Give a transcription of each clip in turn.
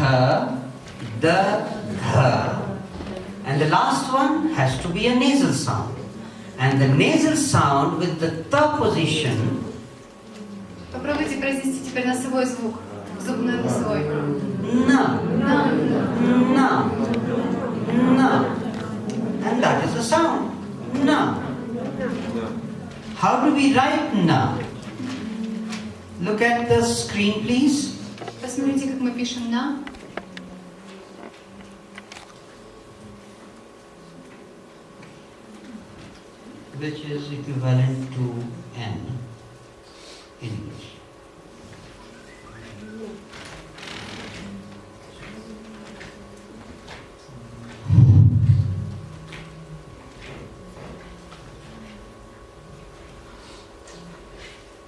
tha, da, dha. And the last one has to be a nasal sound. And the nasal sound with the tha position. Попробуйте произнести теперь носовой звук. Зубной носовой. Na. Na. Na. And that is the sound. Na. How do we write na? Look at the screen, please. Посмотрите, как мы пишем на. Which is equivalent to N in English.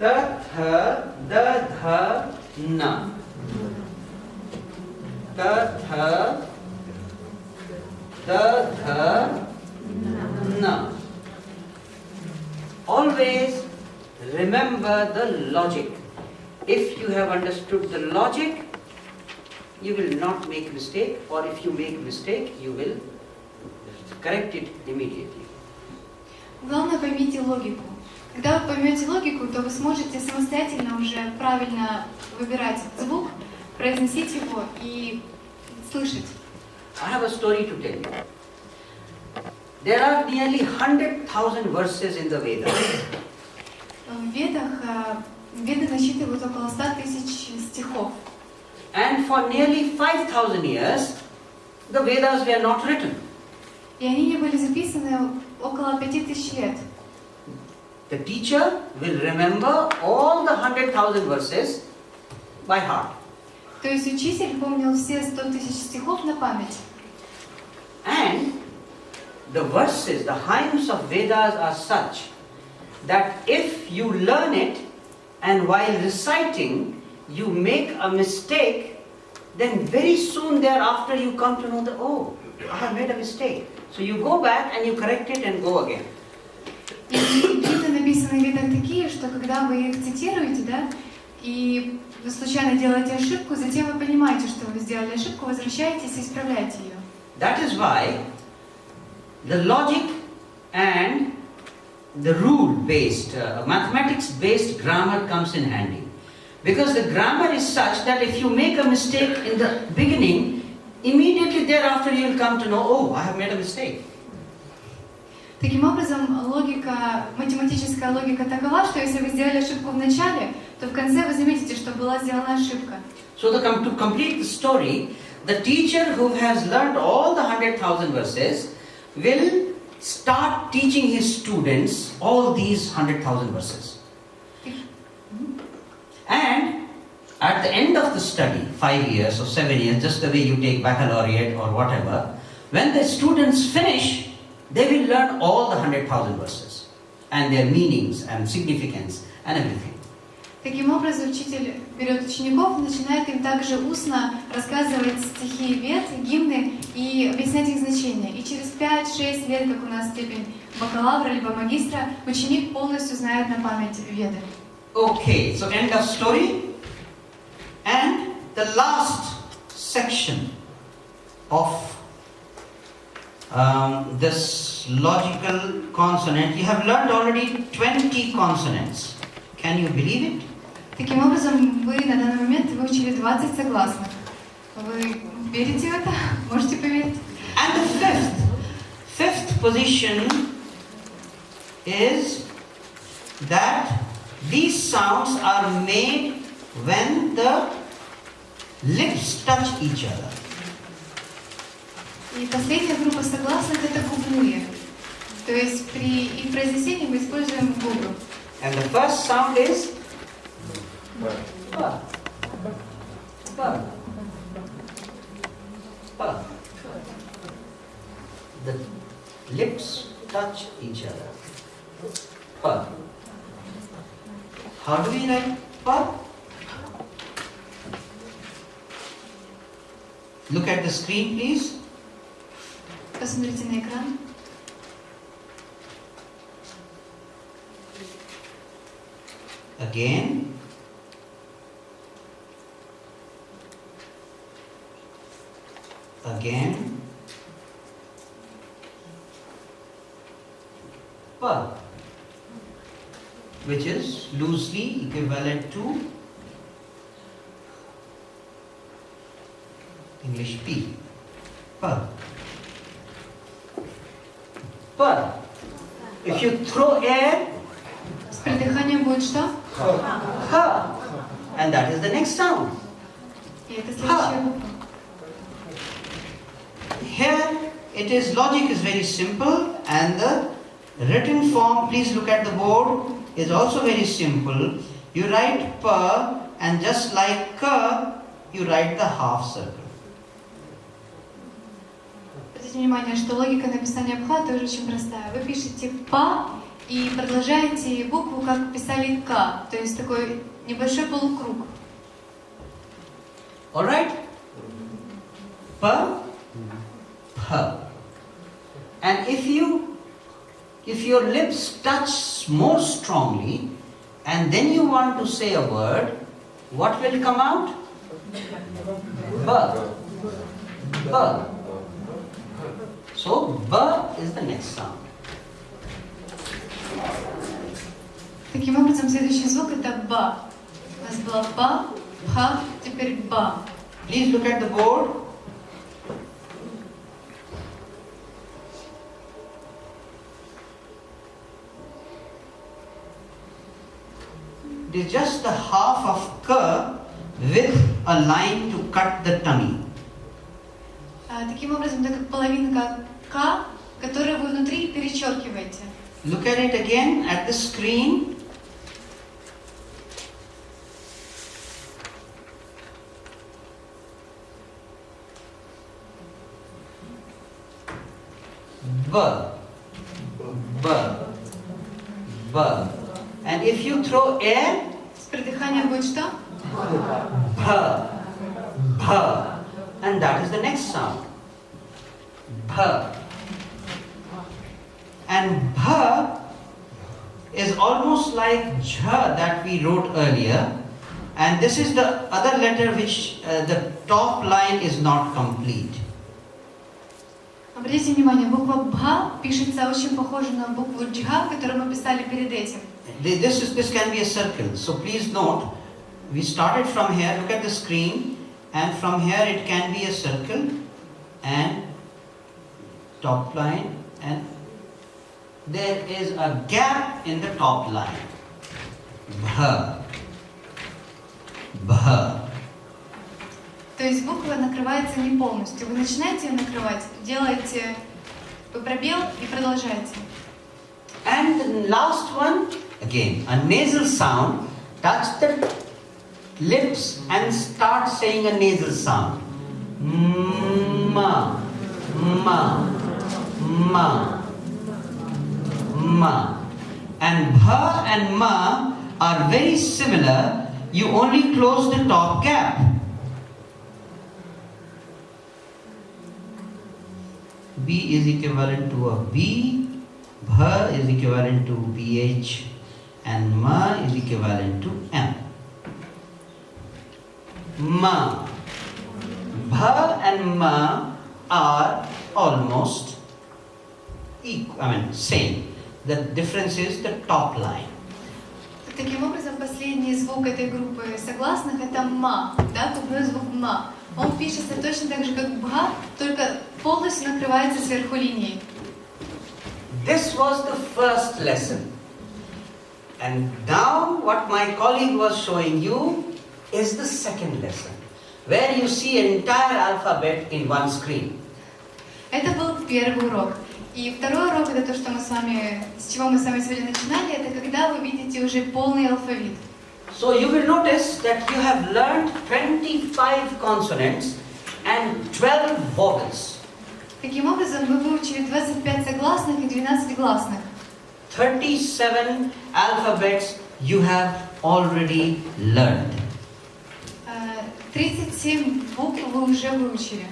Da, tha, da, dha, na. Da, tha, da, dha, na. Always remember the logic. If you have understood the logic, you will not make mistake, or if you make mistake, you will correct it immediately. Главное, поймите логику. Когда вы поймете логику, то вы сможете самостоятельно уже правильно выбирать звук, произносить его и слышать. I have a story to tell you. There are nearly 100,000 verses in the Vedas. В Веды насчитывают около 100 тысяч стихов. And for nearly 5,000 years, the Vedas were not written. И они не были записаны около 5000 лет. The teacher will remember all the 100,000 verses by heart. То есть учитель помнил все 100 тысяч стихов на память. And the verses, the hymns of Vedas are such that if you learn it and while reciting you make a mistake, then very soon thereafter you come to know that, oh, I have made a mistake. So you go back and you correct it and go again. И гимны написаны в Ведах такие, что когда вы их цитируете, да, и вы случайно делаете ошибку, затем вы понимаете, что вы сделали ошибку, возвращаетесь и исправляете ее. That is why the logic and the rule-based, mathematics-based grammar comes in handy. Because the grammar is such that if you make a mistake in the beginning, immediately thereafter you will come to know, oh, I have made a mistake. Таким образом, математическая логика такова, что если вы сделали ошибку в начале, то в конце вы заметите, что была сделана ошибка. So to complete the story, the teacher who has learned all the 100,000 verses will start teaching his students all these 100,000 verses. And at the end of the study, 5 years or 7 years, just the way you take baccalaureate or whatever, when the students finish, they will learn all the 100,000 verses and their meanings and significance and everything. Таким образом, учитель берет учеников и начинает им также устно рассказывать стихи Вед, гимны и объяснять их значение. И через 5-6 лет, как у нас степень бакалавра либо магистра, ученик полностью знает на память Веды. Okay, so end of story. And the last section of this logical consonant, you have learned already 20 consonants. Can you believe it? Таким образом, вы на данный момент выучили 20 согласных. Вы верите в это? Можете поверить? And the fifth position is that these sounds are made when the lips touch each other. И последняя группа согласных — это губные. То есть при их произнесении мы используем губы. And the first sound is pa. Pa. Pa. The lips touch each other. Pa. How do we write pa? Look at the screen, please. Посмотрите на экран. Again. again, pa, which is loosely equivalent to English P. Pa. Pa. If you throw air, С придыханием будет что? ha. And that is the next sound. И это следующая буква. Here it is, logic is very simple, and the written form, please look at the board, is also very simple. You write pa, and just like ka, you write the half circle. Обратите внимание, что логика написания пха тоже очень простая. Вы пишете па и продолжаете букву, как писали к, то есть такой небольшой полукруг. Alright? Pa, pa. And if your lips touch more strongly, and then you want to say a word, what will come out? Ba. Ba. So, ba is the next sound. Таким образом, следующий звук это ба. У нас было ба, пха, теперь ба. Please look at the board. It is just the half of ka with a line to cut the tummy. Таким образом, это как половинка к, которую вы внутри перечеркиваете. Look at it again at the screen. Ba, ba, ba. And if you throw air, С придыханием будет что? bha, bha. And that is the next sound. Bha. And bha is almost like jha that we wrote earlier. And this is the other letter which the top line is not complete. Обратите внимание, буква бха пишется очень похоже на букву джха, которую мы писали перед этим. This can be a circle. So please note, we started from here, look at the screen, and from here it can be a circle and top line, and there is a gap in the top line. Bha. Bha. То есть буква накрывается не полностью. Вы начинаете ее накрывать, делаете пробел и продолжаете. And the last one, again, a nasal sound. Touch the lips and start saying a nasal sound. Ma, ma, ma, ma. And bha and ma are very similar. You only close the top gap. B is equivalent to a B, bha is equivalent to BH, and ma is equivalent to M. Ma. Bha and ma are almost equal, same. The difference is the top line. Таким образом, последний звук этой группы согласных это ма, да, губной звук ма. Он пишется точно так же, как бха, только полностью накрывается сверху линией. This was the first lesson. And now what my colleague was showing you is the second lesson, where you see an entire alphabet in one screen. Это был первый урок. И второй урок, это то, что мы с вами, с чего мы с вами сегодня начинали, это когда вы видите уже полный алфавит. So you will notice that you have learned 25 consonants and 12 vowels. Таким образом, вы выучили 25 согласных и 12 гласных. 37 alphabets you have already learned. 37 букв вы уже выучили.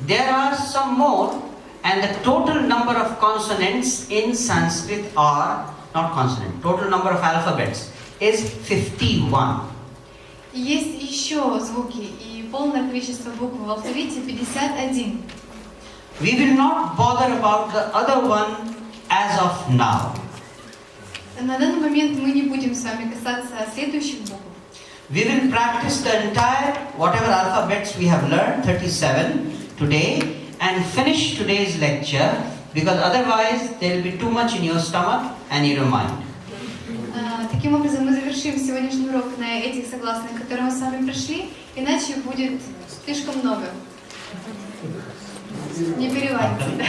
There are some more, and the total number of consonants in Sanskrit are, not consonant, total number of alphabets is 51. И есть еще звуки, и полное количество букв в алфавите 51. We will not bother about the other one as of now. На данный момент мы не будем с вами касаться следующих букв. We will practice the entire, whatever alphabets we have learned, 37 today, and finish today's lecture, because otherwise there will be too much in your stomach and in your mind. Таким образом, мы завершим сегодняшний урок на этих согласных, которые мы с вами прошли, иначе будет слишком много. Не переваривайте.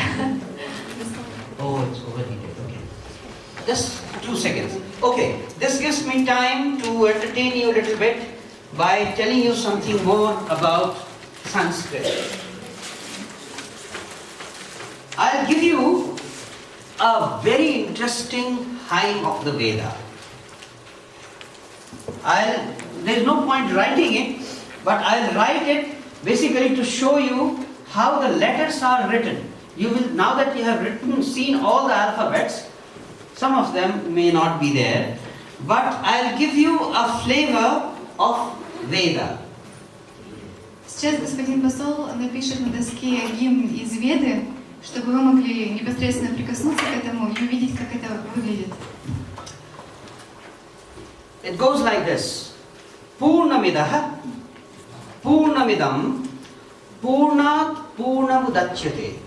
Oh, it's overheated. Okay. Just 2 seconds. Okay, this gives me time to entertain you a little bit by telling you something more about Sanskrit. I'll give you a very interesting hymn of the Veda. There's no point writing it, but I'll write it basically to show you how the letters are written. You will, now that you have seen all the alphabets, some of them may not be there, but I'll give you a flavor of Veda. Сейчас господин посол напишет на доске гимн из Веды, чтобы вы могли непосредственно прикоснуться к этому и увидеть, как это выглядит. It goes like this. Purnamidah Purnamidam Purnat Purnamudachyate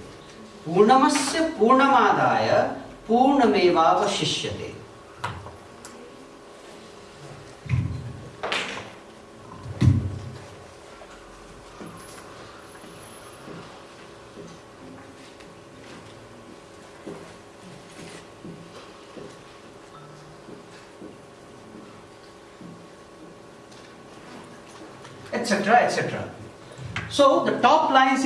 Purnamasya Purnamadaya Purnamevavashishyate. Etc. etc. So the top lines